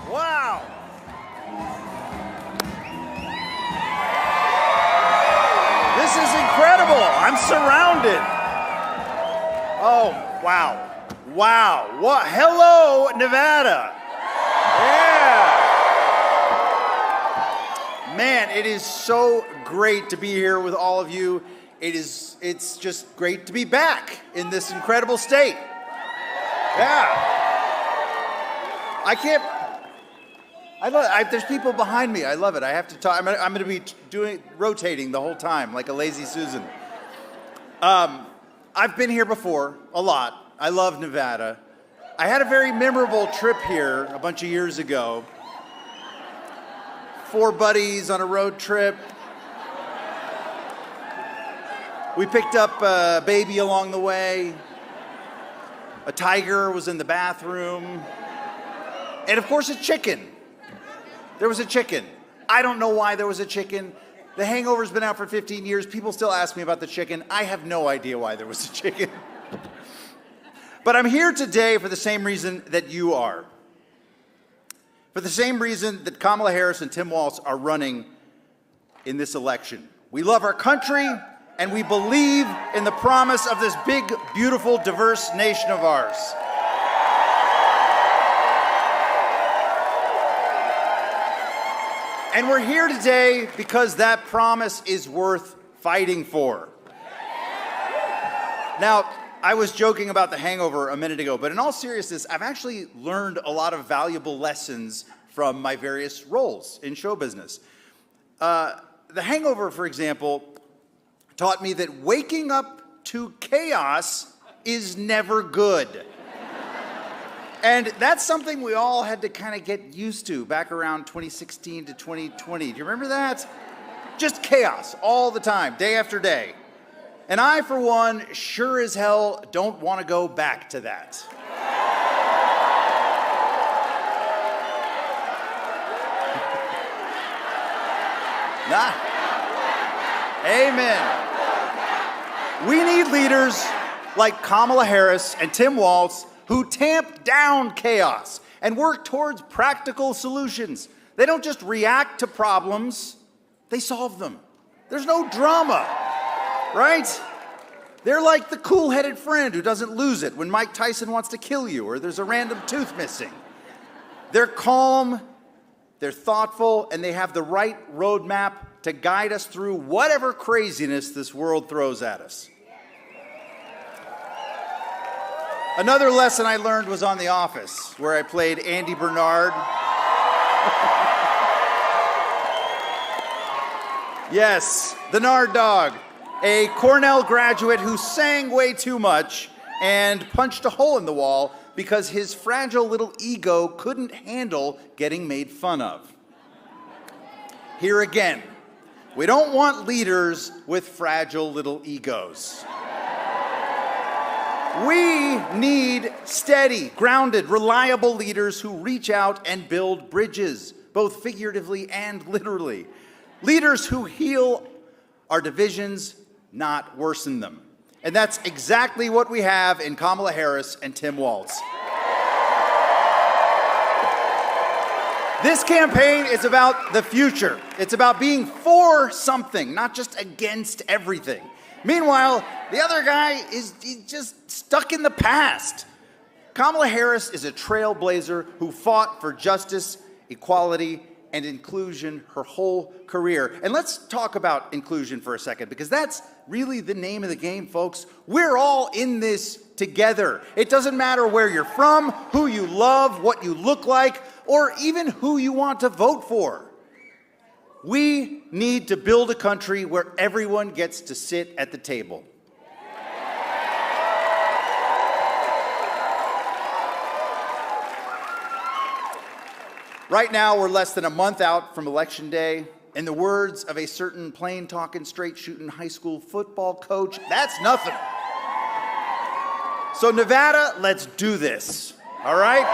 Wow. This is incredible. I'm surrounded. Oh, wow. Wow. What? Hello, Nevada. Yeah. Man, it is so great to be here with all of you. It's just great to be back in this incredible state. Yeah. There's people behind me. I love it. I have to talk. I'm going to be rotating the whole time like a lazy Susan. I've been here before a lot. I love Nevada. I had a very memorable trip here a bunch of years ago. 4 buddies on a road trip. We picked up a baby along the way. A tiger was in the bathroom. And of course, a chicken. There was a chicken. I don't know why there was a chicken. The Hangover's been out for 15 years. People still ask me about the chicken. I have no idea why there was a chicken. But I'm here today for the same reason that you are. For the same reason that Kamala Harris and Tim Walz are running in this election. We love our country, and we believe in the promise of this big, beautiful, diverse nation of ours. And we're here today because that promise is worth fighting for. Now, I was joking about the Hangover a minute ago, but in all seriousness, I've actually learned a lot of valuable lessons from my various roles in show business. The Hangover, for example, taught me that waking up to chaos is never good. And that's something we all had to kind of get used to back around 2016 to 2020. Do you remember that? Just chaos all the time, day after day. And I, for one, sure as hell don't want to go back to that. Nah. Amen. We need leaders like Kamala Harris and Tim Walz who tamp down chaos and work towards practical solutions. They don't just react to problems, they solve them. There's no drama, right? They're like the cool-headed friend who doesn't lose it when Mike Tyson wants to kill you or there's a random tooth missing. They're calm, they're thoughtful, and they have the right roadmap to guide us through whatever craziness this world throws at us. Another lesson I learned was on The Office, where I played Andy Bernard. Yes, the Nard Dog, a Cornell graduate who sang way too much and punched a hole in the wall because his fragile little ego couldn't handle getting made fun of. Here again, we don't want leaders with fragile little egos. We need steady, grounded, reliable leaders who reach out and build bridges, both figuratively and literally. Leaders who heal our divisions, not worsen them. And that's exactly what we have in Kamala Harris and Tim Walz. This campaign is about the future. It's about being for something, not just against everything. Meanwhile, the other guy he's just stuck in the past. Kamala Harris is a trailblazer who fought for justice, equality, and inclusion her whole career. And let's talk about inclusion for a second, because that's really the name of the game, folks. We're all in this together. It doesn't matter where you're from, who you love, what you look like, or even who you want to vote for. We need to build a country where everyone gets to sit at the table. Right now, we're less than a month out from Election Day. In the words of a certain plain-talking, straight-shooting high school football coach, that's nothing. So Nevada, let's do this, all right?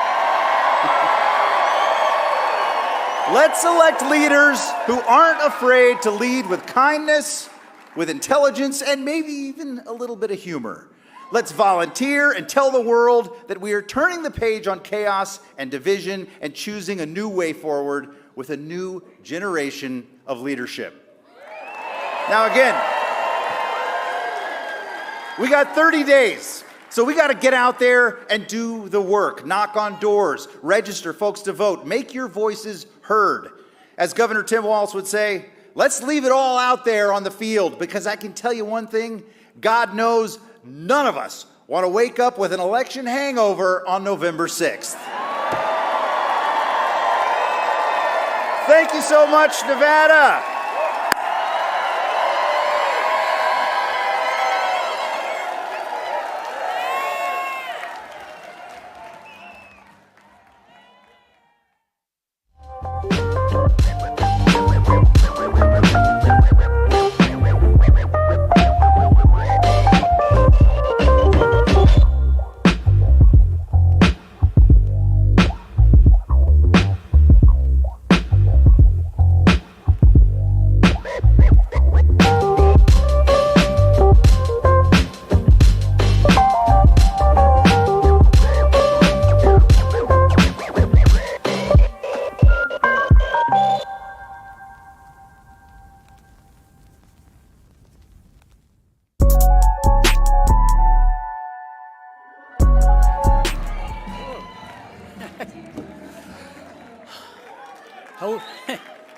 Let's elect leaders who aren't afraid to lead with kindness, with intelligence, and maybe even a little bit of humor. Let's volunteer and tell the world that we are turning the page on chaos and division and choosing a new way forward with a new generation of leadership. Now again, we got 30 days. So we got to get out there and do the work, knock on doors, register folks to vote, make your voices heard. As Governor Tim Walz would say, let's leave it all out there on the field, because I can tell you one thing, God knows none of us want to wake up with an election hangover on November 6th. Thank you so much, Nevada.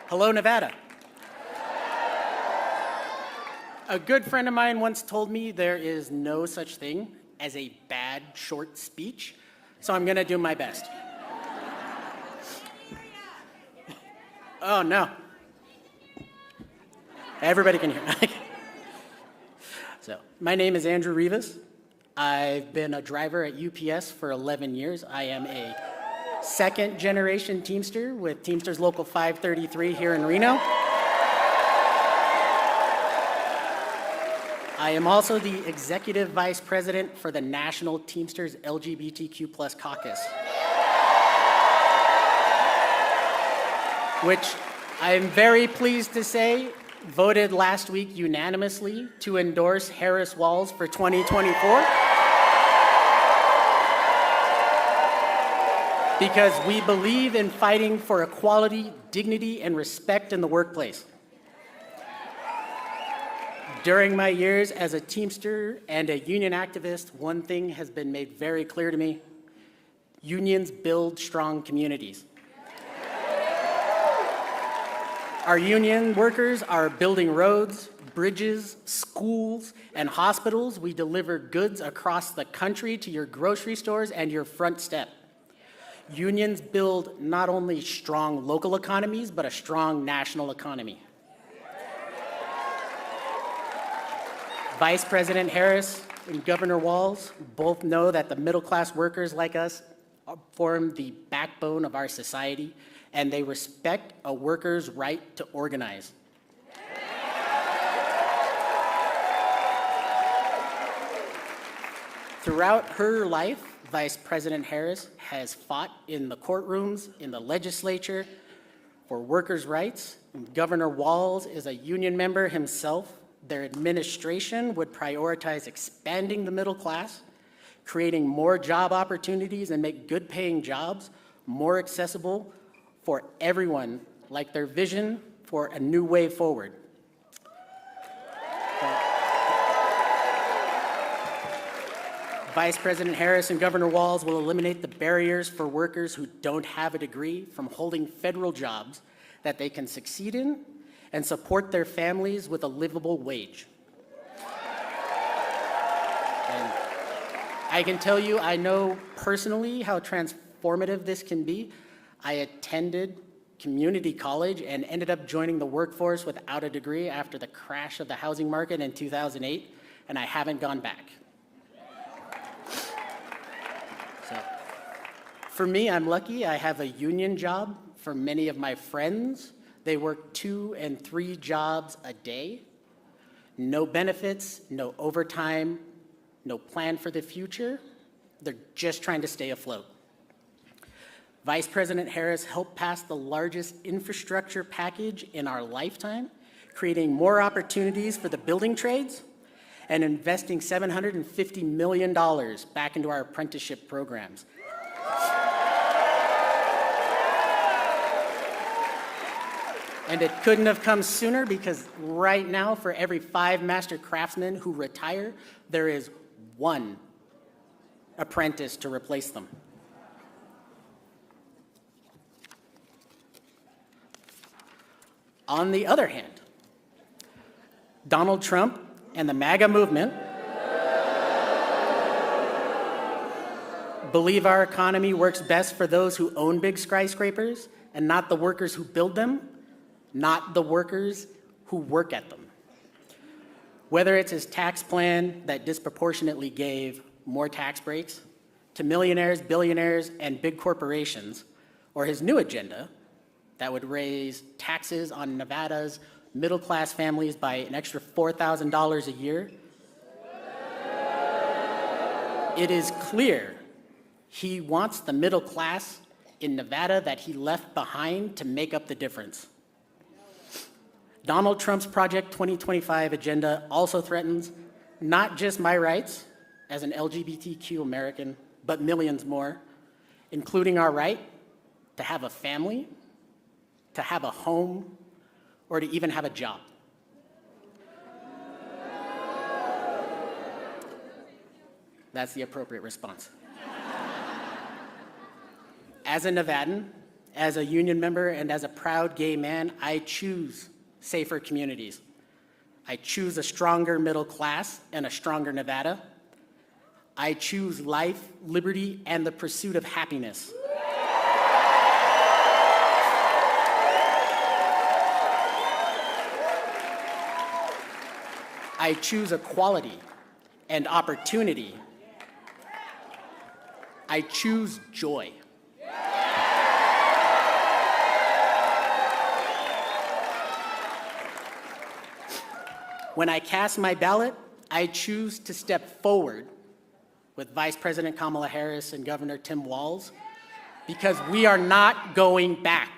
Hello, Nevada. A good friend of mine once told me there is no such thing as a bad short speech, so I'm going to do my best. Oh, no. Everybody can hear. So, my name is Andrew Rivas. I've been a driver at UPS for 11 years. I am a second-generation Teamster with Teamsters Local 533 here in Reno. I am also the Executive Vice President for the National Teamsters LGBTQ+ Caucus, which I am very pleased to say voted last week unanimously to endorse Harris-Walz for 2024. Because we believe in fighting for equality, dignity, and respect in the workplace. During my years as a Teamster and a union activist, one thing has been made very clear to me: unions build strong communities. Our union workers are building roads, bridges, schools, and hospitals. We deliver goods across the country to your grocery stores and your front step. Unions build not only strong local economies, but a strong national economy. Vice President Harris and Governor Walz both know that the middle-class workers like us form the backbone of our society, and they respect a worker's right to organize. Throughout her life, Vice President Harris has fought in the courtrooms, in the legislature, for workers' rights. Governor Walz is a union member himself. Their administration would prioritize expanding the middle class, creating more job opportunities, and make good-paying jobs more accessible for everyone, like their vision for a new way forward. Vice President Harris and Governor Walz will eliminate the barriers for workers who don't have a degree from holding federal jobs that they can succeed in and support their families with a livable wage. And I can tell you, I know personally how transformative this can be. I attended community college and ended up joining the workforce without a degree after the crash of the housing market in 2008, and I haven't gone back. So, for me, I'm lucky. I have a union job. For many of my friends, they work 2 and 3 jobs a day. No benefits, no overtime, no plan for the future. They're just trying to stay afloat. Vice President Harris helped pass the largest infrastructure package in our lifetime, creating more opportunities for the building trades and investing $750 million back into our apprenticeship programs. And it couldn't have come sooner because right now, for every 5 master craftsmen who retire, there is 1 apprentice to replace them. On the other hand, Donald Trump and the MAGA movement believe our economy works best for those who own big skyscrapers and not the workers who build them, not the workers who work at them. Whether it's his tax plan that disproportionately gave more tax breaks to millionaires, billionaires, and big corporations, or his new agenda that would raise taxes on Nevada's middle-class families by an extra $4,000 a year, it is clear he wants the middle class in Nevada that he left behind to make up the difference. Donald Trump's Project 2025 agenda also threatens not just my rights as an LGBTQ American, but millions more, including our right to have a family, to have a home, or to even have a job. That's the appropriate response. As a Nevadan, as a union member, and as a proud gay man, I choose safer communities. I choose a stronger middle class and a stronger Nevada. I choose life, liberty, and the pursuit of happiness. I choose equality and opportunity. I choose joy. When I cast my ballot, I choose to step forward with Vice President Kamala Harris and Governor Tim Walz because we are not going back.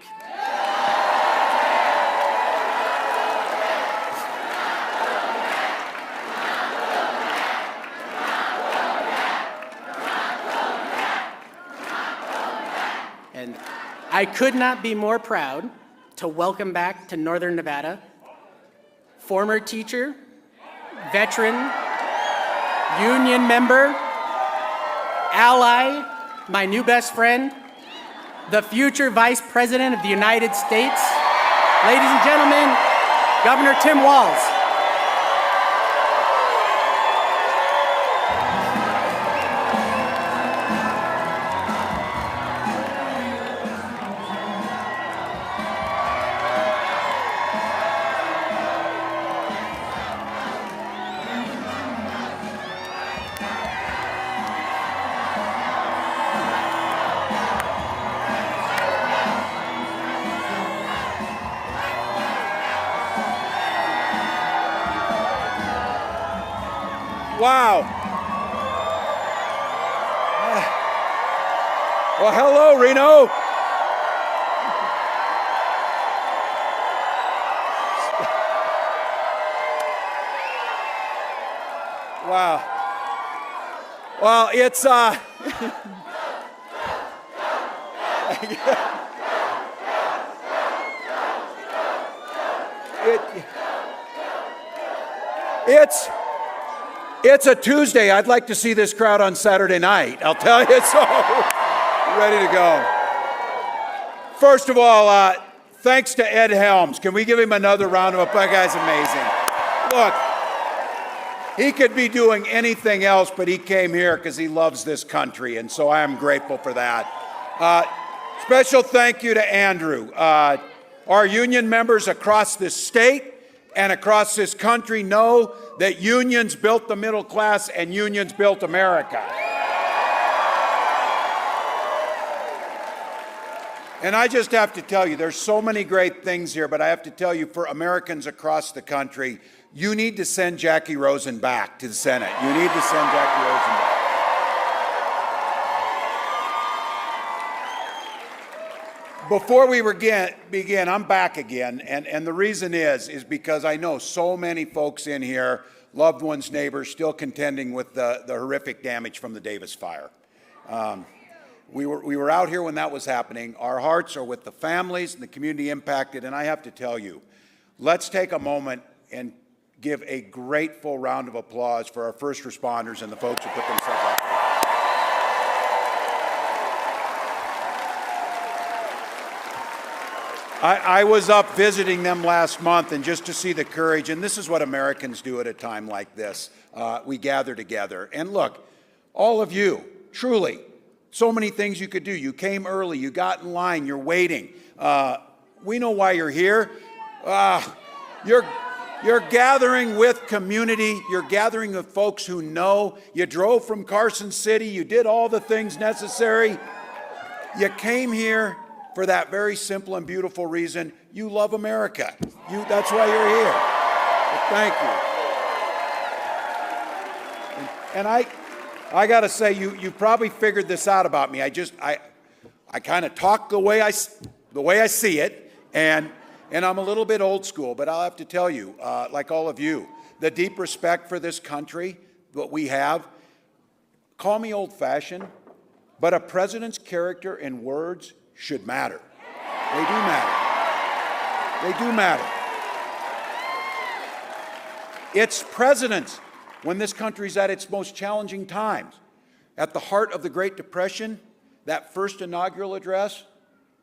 And I could not be more proud to welcome back to Northern Nevada former teacher, veteran, union member, ally, my new best friend, the future Vice President of the United States, ladies and gentlemen, Governor Tim Walz. Wow. Well, hello, Reno. Wow. Well, it's it's a Tuesday. I'd like to see this crowd on Saturday night. I'll tell you so. Ready to go. First of all, thanks to Ed Helms. Can we give him another round of applause? That guy's amazing. Look, he could be doing anything else, but he came here because he loves this country, and so I am grateful for that. Special thank you to Andrew. Our union members across this state and across this country know that unions built the middle class and unions built America. And I just have to tell you, there's so many great things here, but I have to tell you, for Americans across the country, you need to send Jackie Rosen back to the Senate. You need to send Jackie Rosen back. Before we begin, I'm back again, and the reason is because I know so many folks in here, loved ones, neighbors, still contending with the horrific damage from the Davis fire. We were out here when that was happening. Our hearts are with the families and the community impacted, and I have to tell you, let's take a moment and give a grateful round of applause for our first responders and the folks who put themselves out there. I was up visiting them last month, and just to see the courage, and this is what Americans do at a time like this. We gather together. And look, all of you, truly, so many things you could do. You came early, you got in line, you're waiting. We know why you're here. You're gathering with community. You're gathering with folks who know. You drove from Carson City. You did all the things necessary. You came here for that very simple and beautiful reason. You love America. That's why you're here. Well, thank you. And I got to say, you probably figured this out about me. I kind of talk the way I see it, and I'm a little bit old school, but I'll have to tell you, like all of you, the deep respect for this country, what we have. Call me old-fashioned, but a president's character and words should matter. They do matter. They do matter. It's presidents, when this country's at its most challenging times, at the heart of the Great Depression, that first inaugural address,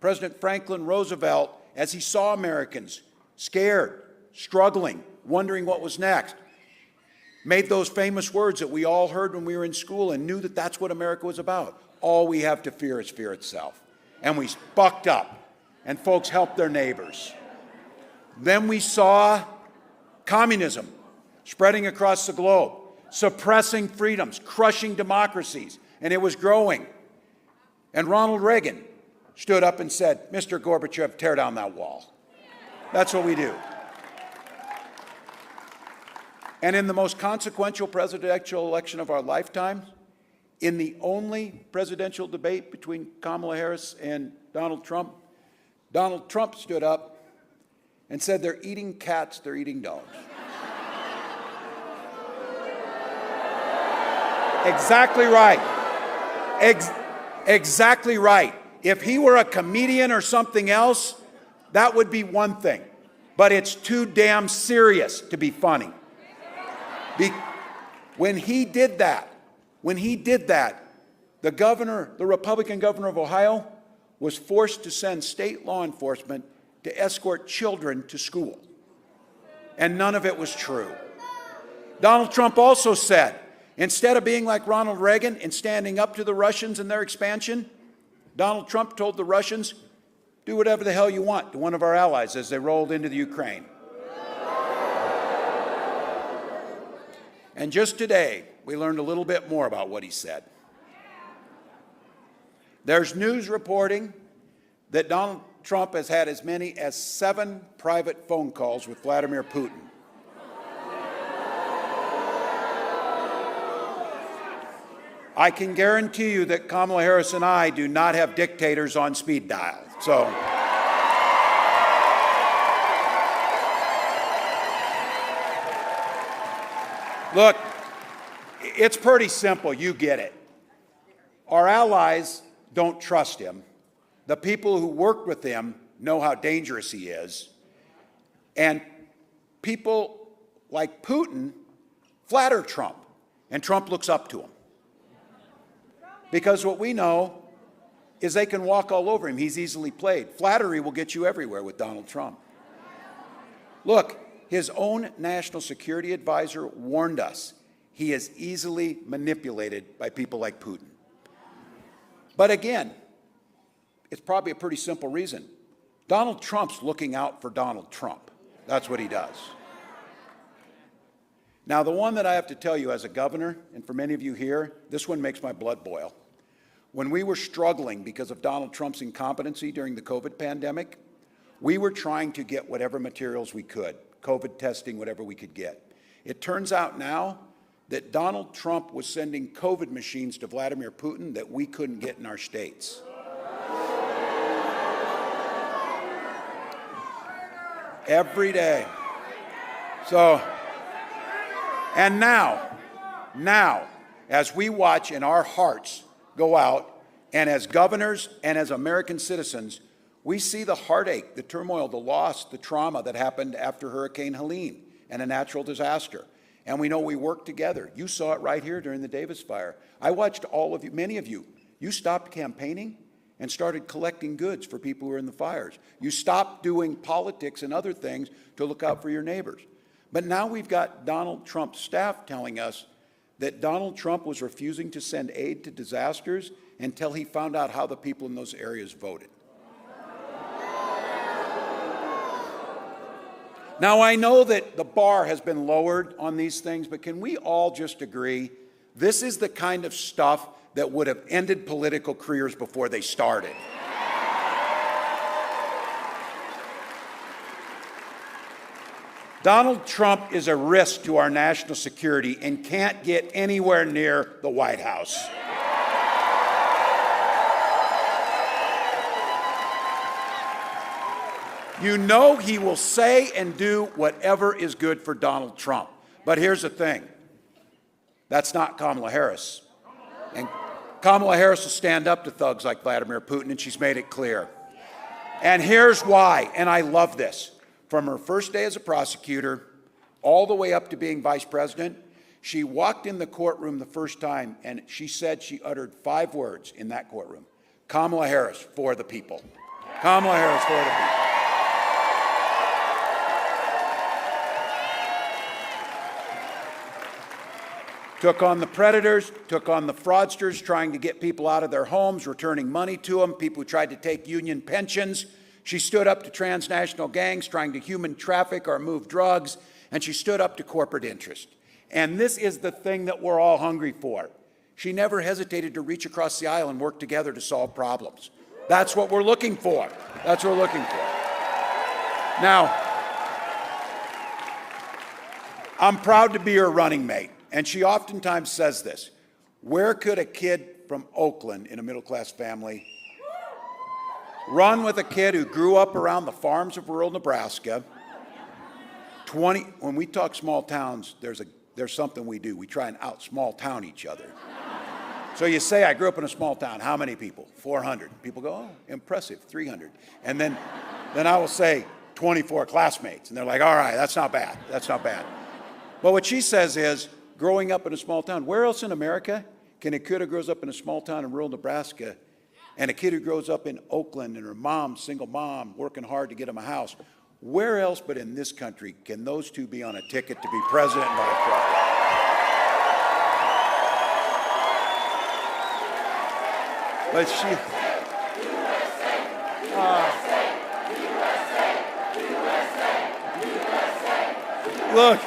President Franklin Roosevelt, as he saw Americans scared, struggling, wondering what was next, made those famous words that we all heard when we were in school and knew that that's what America was about. All we have to fear is fear itself. And we bucked up, and folks helped their neighbors. Then we saw communism spreading across the globe, suppressing freedoms, crushing democracies, and it was growing. And Ronald Reagan stood up and said, "Mr. Gorbachev, tear down that wall." That's what we do. And in the most consequential presidential election of our lifetime, in the only presidential debate between Kamala Harris and Donald Trump stood up and said, "They're eating cats, they're eating dogs." Exactly right. Exactly right. If he were a comedian or something else, that would be one thing. But it's too damn serious to be funny. When he did that, the Republican governor of Ohio was forced to send state law enforcement to escort children to school. And none of it was true. Donald Trump also said, instead of being like Ronald Reagan and standing up to the Russians and their expansion, Donald Trump told the Russians, "Do whatever the hell you want" to one of our allies as they rolled into the Ukraine. And just today, we learned a little bit more about what he said. There's news reporting that Donald Trump has had as many as 7 private phone calls with Vladimir Putin. I can guarantee you that Kamala Harris and I do not have dictators on speed dial. So, look, it's pretty simple. You get it. Our allies don't trust him. The people who work with him know how dangerous he is. And people like Putin flatter Trump, and Trump looks up to him. Because what we know is they can walk all over him. He's easily played. Flattery will get you everywhere with Donald Trump. Look, his own national security advisor warned us he is easily manipulated by people like Putin. But again, it's probably a pretty simple reason. Donald Trump's looking out for Donald Trump. That's what he does. Now, the one that I have to tell you as a governor, and for many of you here, this one makes my blood boil. When we were struggling because of Donald Trump's incompetency during the COVID pandemic, we were trying to get whatever materials we could, COVID testing, whatever we could get. It turns out now that Donald Trump was sending COVID machines to Vladimir Putin that we couldn't get in our states. Every day. So, and now, as we watch and our hearts go out, and as governors and as American citizens, we see the heartache, the turmoil, the loss, the trauma that happened after Hurricane Helene and a natural disaster. And we know we work together. You saw it right here during the Davis fire. I watched all of you, many of you. You stopped campaigning and started collecting goods for people who were in the fires. You stopped doing politics and other things to look out for your neighbors. But now we've got Donald Trump's staff telling us that Donald Trump was refusing to send aid to disasters until he found out how the people in those areas voted. Now, I know that the bar has been lowered on these things, but can we all just agree this is the kind of stuff that would have ended political careers before they started? Donald Trump is a risk to our national security and can't get anywhere near the White House. You know he will say and do whatever is good for Donald Trump. But here's the thing. That's not Kamala Harris. And Kamala Harris will stand up to thugs like Vladimir Putin, and she's made it clear. And here's why, and I love this. From her first day as a prosecutor all the way up to being vice president, she walked in the courtroom the first time, and she said she uttered 5 words in that courtroom. Kamala Harris, for the people. Kamala Harris, for the people. Took on the predators, took on the fraudsters, trying to get people out of their homes, returning money to them, people who tried to take union pensions. She stood up to transnational gangs trying to human traffic or move drugs, and she stood up to corporate interest. And this is the thing that we're all hungry for. She never hesitated to reach across the aisle and work together to solve problems. That's what we're looking for. That's what we're looking for. Now, I'm proud to be her running mate. And she oftentimes says this, where could a kid from Oakland in a middle-class family run with a kid who grew up around the farms of rural Nebraska? When we talk small towns, there's something we do. We try and out-small town each other. So you say, I grew up in a small town. How many people? 400. People go, oh, impressive, 300. And then I will say 24 classmates. And they're like, all right, that's not bad. That's not bad. But what she says is, growing up in a small town, where else in America can a kid who grows up in a small town in rural Nebraska and a kid who grows up in Oakland and her mom, single mom, working hard to get him a house, where else but in this country can those two be on a ticket to be president and vice president? But she... Look,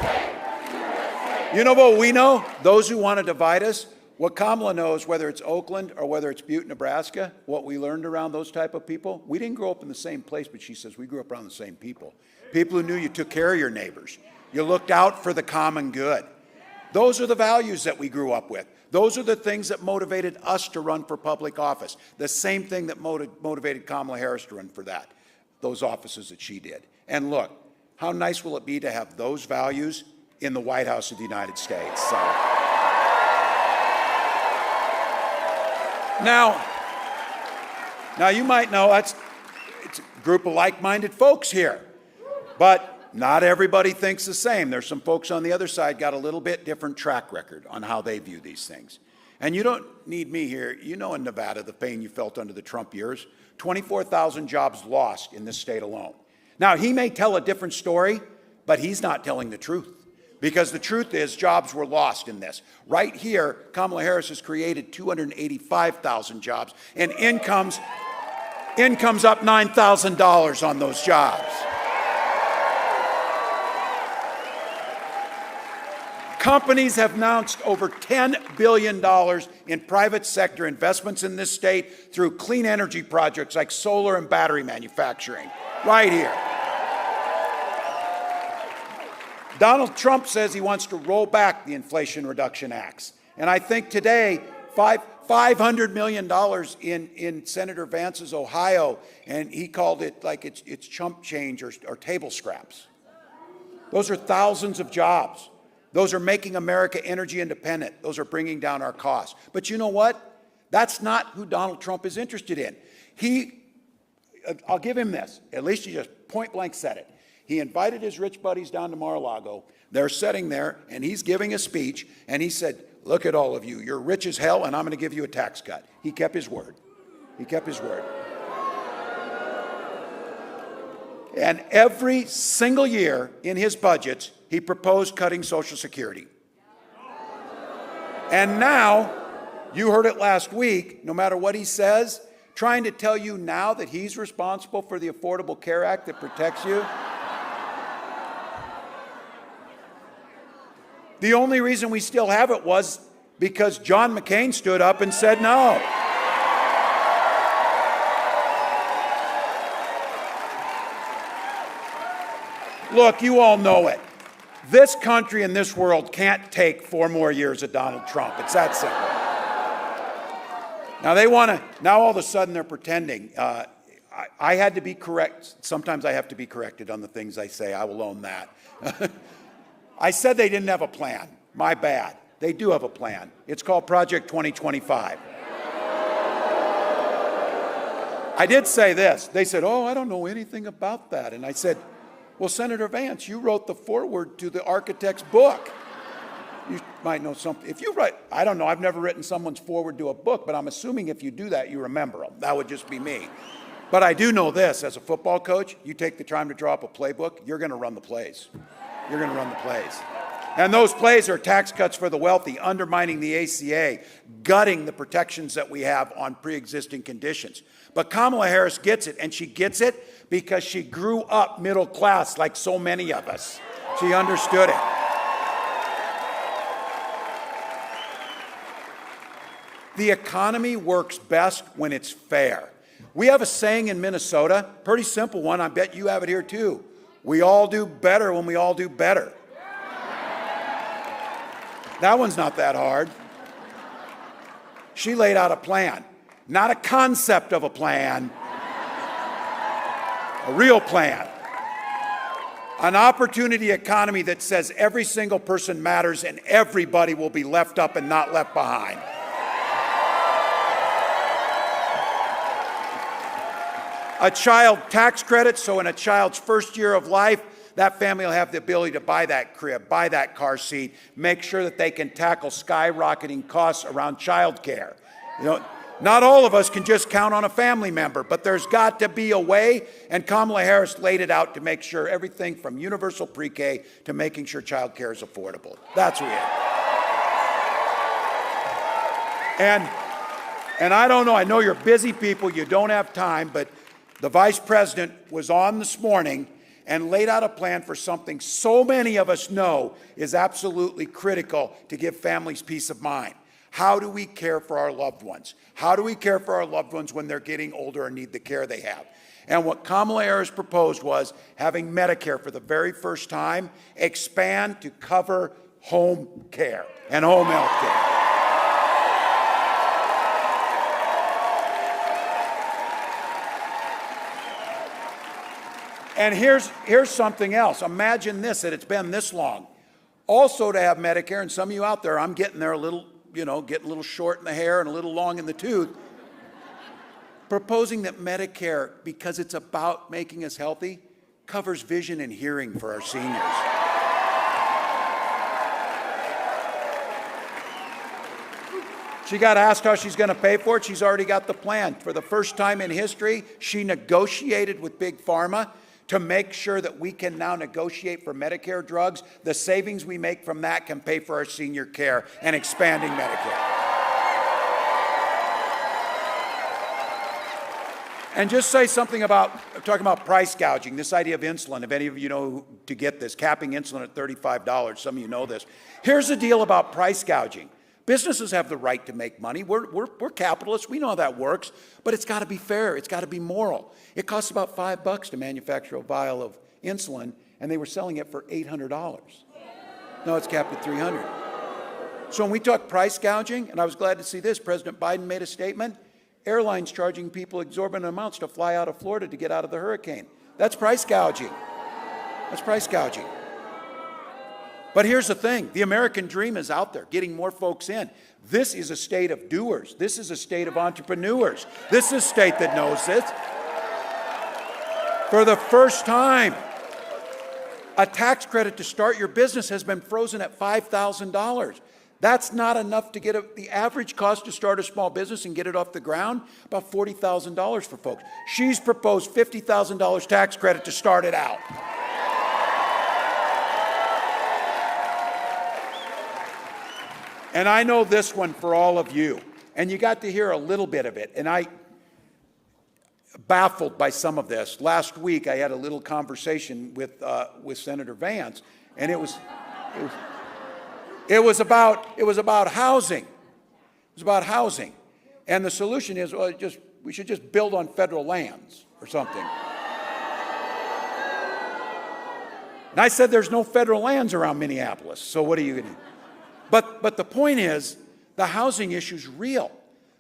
you know what we know? Those who want to divide us, what Kamala knows, whether it's Oakland or whether it's Butte, Nebraska, what we learned around those type of people, we didn't grow up in the same place, but she says we grew up around the same people. People who knew you took care of your neighbors. You looked out for the common good. Those are the values that we grew up with. Those are the things that motivated us to run for public office. The same thing that motivated Kamala Harris to run for those offices that she did. And look, how nice will it be to have those values in the White House of the United States? So. Now you might know it's a group of like-minded folks here, but not everybody thinks the same. There's some folks on the other side got a little bit different track record on how they view these things. And you don't need me here. You know in Nevada the pain you felt under the Trump years. 24,000 jobs lost in this state alone. Now, he may tell a different story, but he's not telling the truth. Because the truth is jobs were lost in this. Right here, Kamala Harris has created 285,000 jobs, and income's up $9,000 on those jobs. Companies have announced over $10 billion in private sector investments in this state through clean energy projects like solar and battery manufacturing, right here. Donald Trump says he wants to roll back the Inflation Reduction Acts. And I think today, $500 million in Senator Vance's Ohio, and he called it like it's chump change or table scraps. Those are thousands of jobs. Those are making America energy independent. Those are bringing down our costs. But you know what? That's not who Donald Trump is interested in. I'll give him this. At least he just point blank said it. He invited his rich buddies down to Mar-a-Lago. They're sitting there, and he's giving a speech, and he said, look at all of you. You're rich as hell, and I'm going to give you a tax cut. He kept his word. He kept his word. And every single year in his budgets, he proposed cutting Social Security. And now, you heard it last week, no matter what he says, trying to tell you now that he's responsible for the Affordable Care Act that protects you. The only reason we still have it was because John McCain stood up and said no. Look, you all know it. This country and this world can't take 4 more years of Donald Trump. It's that simple. Now all of a sudden they're pretending. I had to be correct. Sometimes I have to be corrected on the things I say. I will own that. I said they didn't have a plan. My bad. They do have a plan. It's called Project 2025. I did say this. They said, oh, I don't know anything about that. And I said, well, Senator Vance, you wrote the foreword to the architect's book. You might know something. If you write, I don't know, I've never written someone's foreword to a book, but I'm assuming if you do that, you remember them. That would just be me. But I do know this, as a football coach, you take the time to draw up a playbook, you're going to run the plays. You're going to run the plays. And those plays are tax cuts for the wealthy, undermining the ACA, gutting the protections that we have on pre-existing conditions. But Kamala Harris gets it, and she gets it because she grew up middle class like so many of us. She understood it. The economy works best when it's fair. We have a saying in Minnesota, pretty simple one, I bet you have it here too. We all do better when we all do better. That one's not that hard. She laid out a plan, not a concept of a plan, a real plan. An opportunity economy that says every single person matters and everybody will be left up and not left behind. A child tax credit, so in a child's first year of life, that family will have the ability to buy that crib, buy that car seat, make sure that they can tackle skyrocketing costs around child care. You know, not all of us can just count on a family member, but there's got to be a way, and Kamala Harris laid it out to make sure everything from universal pre-K to making sure child care is affordable. That's what we have. And I don't know, I know you're busy people, you don't have time, but the Vice President was on this morning and laid out a plan for something so many of us know is absolutely critical to give families peace of mind. How do we care for our loved ones? How do we care for our loved ones when they're getting older and need the care they have? And what Kamala Harris proposed was having Medicare for the very first time expand to cover home care and home health care. And here's something else. Imagine this, that it's been this long. Also to have Medicare, and some of you out there, I'm getting there a little, getting a little short in the hair and a little long in the tooth. Proposing that Medicare, because it's about making us healthy, covers vision and hearing for our seniors. She got asked how she's going to pay for it. She's already got the plan. For the first time in history, she negotiated with Big Pharma to make sure that we can now negotiate for Medicare drugs. The savings we make from that can pay for our senior care and expanding Medicare. And just say something about, talking about price gouging, this idea of insulin, if any of you know to get this, capping insulin at $35, some of you know this. Here's the deal about price gouging. Businesses have the right to make money. We're capitalists. We know how that works. But it's got to be fair. It's got to be moral. It costs about $5 to manufacture a vial of insulin, and they were selling it for $800. Now it's capped at $300. So when we talk price gouging, and I was glad to see this, President Biden made a statement, airlines charging people exorbitant amounts to fly out of Florida to get out of the hurricane. That's price gouging. That's price gouging. But here's the thing, the American dream is out there, getting more folks in. This is a state of doers. This is a state of entrepreneurs. This is a state that knows this. For the first time, a tax credit to start your business has been frozen at $5,000. That's not enough to get the average cost to start a small business and get it off the ground, about $40,000 for folks. She's proposed $50,000 tax credit to start it out. And I know this one for all of you, and you got to hear a little bit of it, and I baffled by some of this. Last week I had a little conversation with Senator Vance, and it was about housing. It was about housing, and the solution is we should just build on federal lands or something. And I said there's no federal lands around Minneapolis, so what are you going to do? But the point is, the housing issue is real.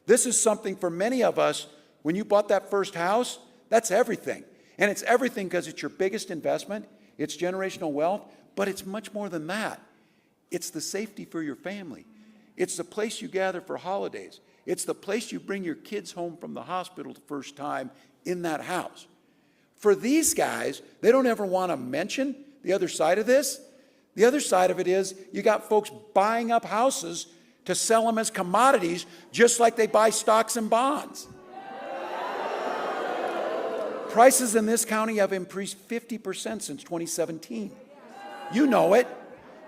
This is something for many of us, when you bought that first house, that's everything. And it's everything because it's your biggest investment, it's generational wealth, but it's much more than that. It's the safety for your family. It's the place you gather for holidays. It's the place you bring your kids home from the hospital the first time in that house. For these guys, they don't ever want to mention the other side of this. The other side of it is you got folks buying up houses to sell them as commodities, just like they buy stocks and bonds. Prices in this county have increased 50% since 2017. You know it.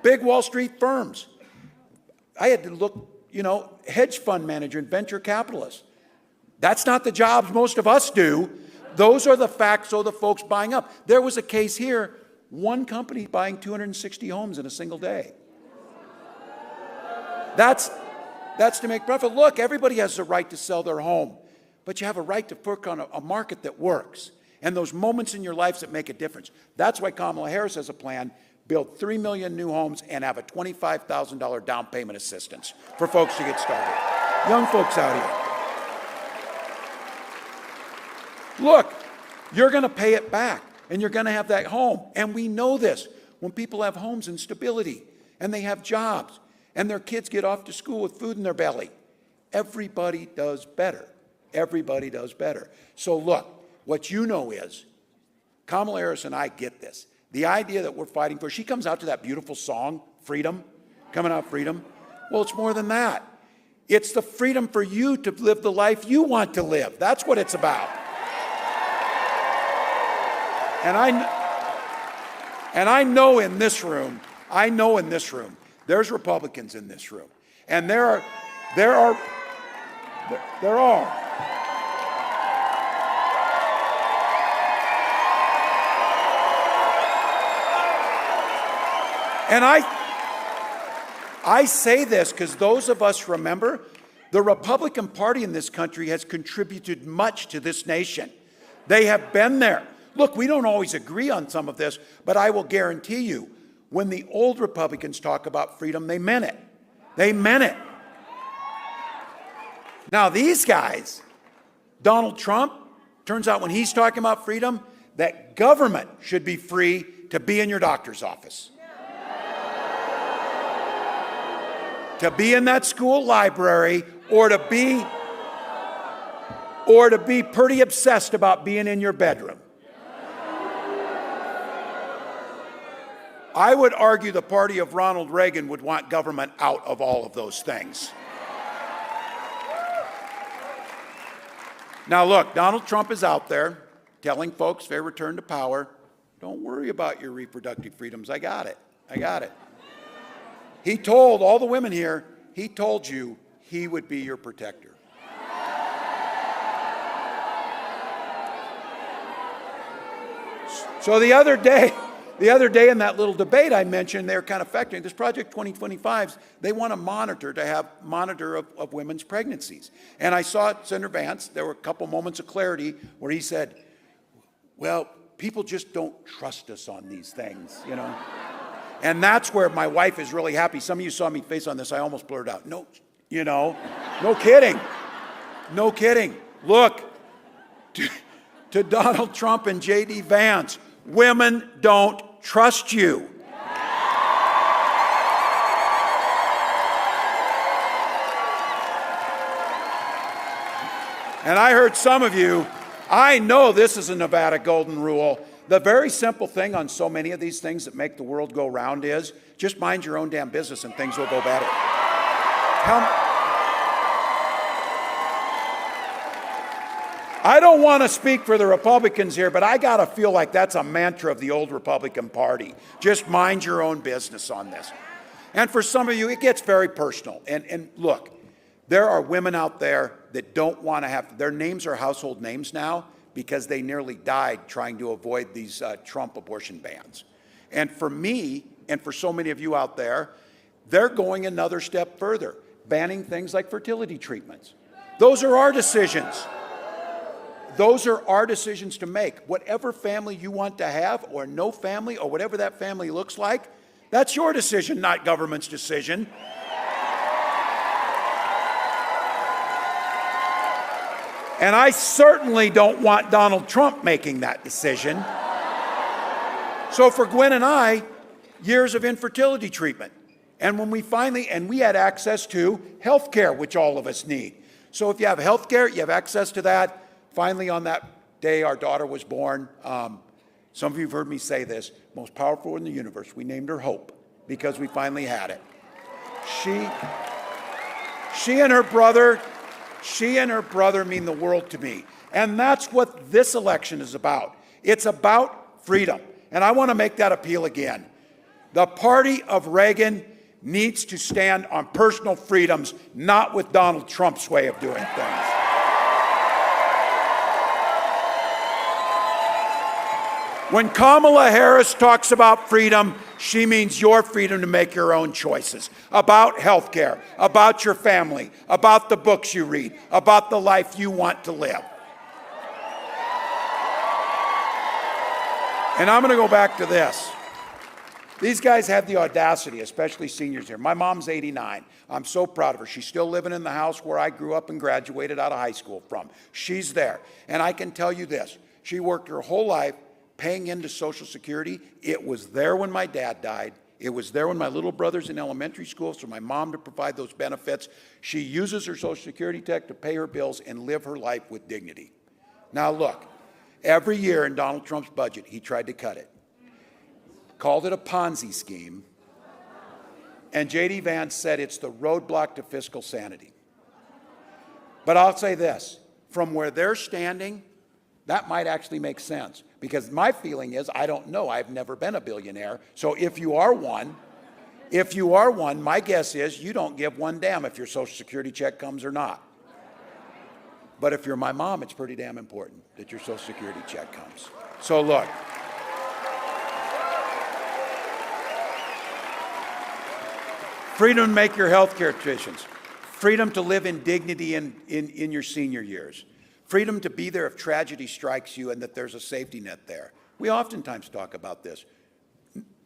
Big Wall Street firms. I had to look, hedge fund manager and venture capitalists. That's not the jobs most of us do. Those are the facts of the folks buying up. There was a case here. One company buying 260 homes in a single day. That's to make profit. Look, everybody has the right to sell their home, but you have a right to work on a market that works and those moments in your lives that make a difference. That's why Kamala Harris has a plan, build 3 million new homes and have a $25,000 down payment assistance for folks to get started. Young folks out here. Look, you're going to pay it back. And you're going to have that home. And we know this. When people have homes and stability, and they have jobs, and their kids get off to school with food in their belly, everybody does better. Everybody does better. So look, what you know is, Kamala Harris and I get this. The idea that we're fighting for, she comes out to that beautiful song, Freedom, coming out Freedom. Well, it's more than that. It's the freedom for you to live the life you want to live. That's what it's about. And I know in this room, there's Republicans in this room. And there are. And I say this because those of us remember, the Republican Party in this country has contributed much to this nation. They have been there. Look, we don't always agree on some of this, but I will guarantee you, when the old Republicans talk about freedom, they meant it. They meant it. Now these guys, Donald Trump, turns out when he's talking about freedom, that government should be free to be in your doctor's office, to be in that school library, or to be pretty obsessed about being in your bedroom. I would argue the party of Ronald Reagan would want government out of all of those things. Now look, Donald Trump is out there telling folks if they return to power, don't worry about your reproductive freedoms. I got it. I got it. He told all the women here, he told you he would be your protector. So the other day in that little debate I mentioned, they're kind of factoring this Project 2025's, they want to monitor of women's pregnancies. And I saw Senator Vance, there were a couple moments of clarity where he said, well, people just don't trust us on these things, you know. And that's where my wife is really happy. Some of you saw me face on this, I almost blurted out, no, you know, no kidding. No kidding. Look, to Donald Trump and J.D. Vance, women don't trust you. And I heard some of you, I know this is a Nevada golden rule. The very simple thing on so many of these things that make the world go round is just mind your own damn business and things will go better. I don't want to speak for the Republicans here, but I got to feel like that's a mantra of the old Republican Party. Just mind your own business on this. And for some of you, it gets very personal. And look, there are women out there that don't want to have, their names are household names now because they nearly died trying to avoid these Trump abortion bans. And for me, and for so many of you out there, they're going another step further, banning things like fertility treatments. Those are our decisions. Those are our decisions to make. Whatever family you want to have, or no family, or whatever that family looks like, that's your decision, not government's decision. And I certainly don't want Donald Trump making that decision. So for Gwen and I, years of infertility treatment. And when we finally, and we had access to health care, which all of us need. So if you have health care, you have access to that. Finally, on that day, our daughter was born. Some of you have heard me say this, most powerful in the universe. We named her Hope because we finally had it. She and her brother mean the world to me. And that's what this election is about. It's about freedom. And I want to make that appeal again. The party of Reagan needs to stand on personal freedoms, not with Donald Trump's way of doing things. When Kamala Harris talks about freedom, she means your freedom to make your own choices about health care, about your family, about the books you read, about the life you want to live. And I'm going to go back to this. These guys have the audacity, especially seniors here. My mom's 89. I'm so proud of her. She's still living in the house where I grew up and graduated out of high school from. She's there. And I can tell you this. She worked her whole life paying into Social Security. It was there when my dad died. It was there when my little brother's in elementary school, so my mom to provide those benefits. She uses her Social Security check to pay her bills and live her life with dignity. Now look, every year in Donald Trump's budget, he tried to cut it. Called it a Ponzi scheme. And J.D. Vance said it's the roadblock to fiscal sanity. But I'll say this, from where they're standing, that might actually make sense. Because my feeling is, I don't know, I've never been a billionaire. So if you are one, my guess is you don't give one damn if your Social Security check comes or not. But if you're my mom, it's pretty damn important that your Social Security check comes. So look. Freedom to make your health care decisions. Freedom to live in dignity in your senior years. Freedom to be there if tragedy strikes you and that there's a safety net there. We oftentimes talk about this.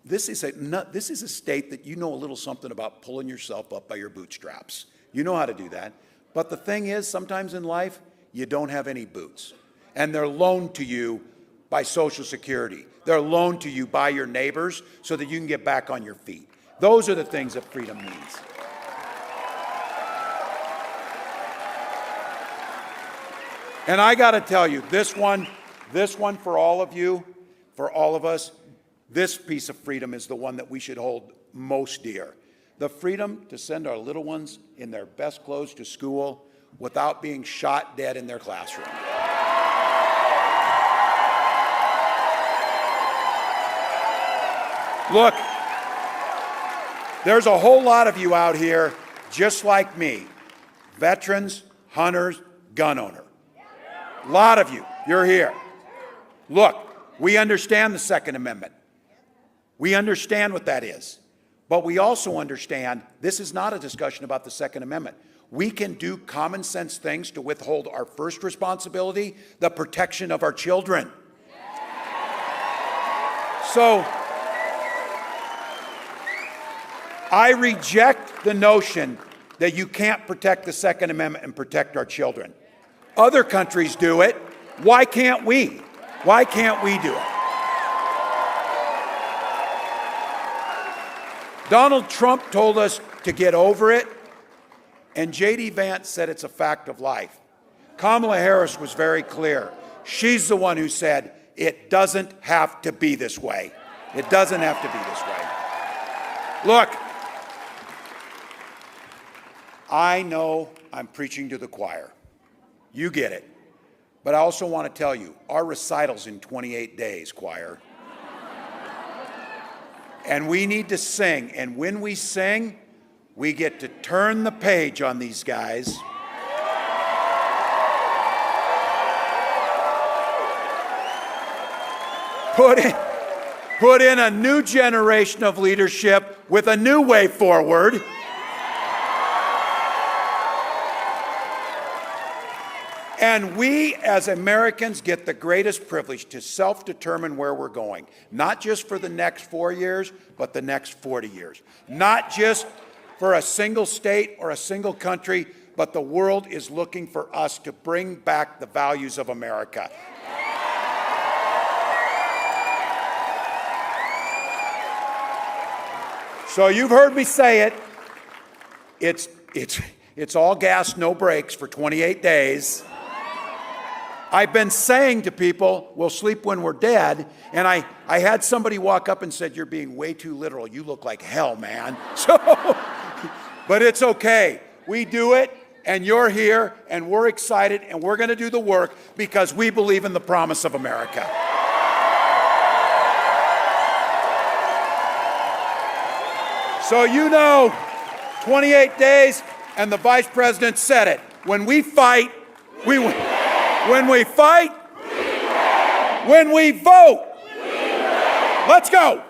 this is a state that you know a little something about pulling yourself up by your bootstraps. You know how to do that. But the thing is, sometimes in life, you don't have any boots. And they're loaned to you by Social Security. They're loaned to you by your neighbors so that you can get back on your feet. Those are the things that freedom means. And I got to tell you, this one for all of you, for all of us, this piece of freedom is the one that we should hold most dear. The freedom to send our little ones in their best clothes to school without being shot dead in their classroom. Look, there's a whole lot of you out here just like me, veterans, hunters, gun owners. A lot of you, you're here. Look, we understand the Second Amendment. We understand what that is. But we also understand this is not a discussion about the Second Amendment. We can do common sense things to withhold our first responsibility, the protection of our children. So I reject the notion that you can't protect the Second Amendment and protect our children. Other countries do it. Why can't we? Why can't we do it? Donald Trump told us to get over it, and J.D. Vance said it's a fact of life. Kamala Harris was very clear. She's the one who said, it doesn't have to be this way. It doesn't have to be this way. Look, I know I'm preaching to the choir. You get it. But I also want to tell you, our recital's in 28 days, choir. And we need to sing. And when we sing, we get to turn the page on these guys. Put in a new generation of leadership with a new way forward. And we, as Americans, get the greatest privilege to self-determine where we're going, not just for the next 4 years, but the next 40 years. Not just for a single state or a single country, but the world is looking for us to bring back the values of America. So you've heard me say it. It's all gas, no brakes for 28 days. I've been saying to people, we'll sleep when we're dead, and I had somebody walk up and said, you're being way too literal. You look like hell, man. So, but it's okay. We do it, and you're here, and we're excited, and we're going to do the work because we believe in the promise of America. So you know, 28 days, and the Vice President said it. When we fight, we win. When we fight, we win. When we vote, we win. Let's go.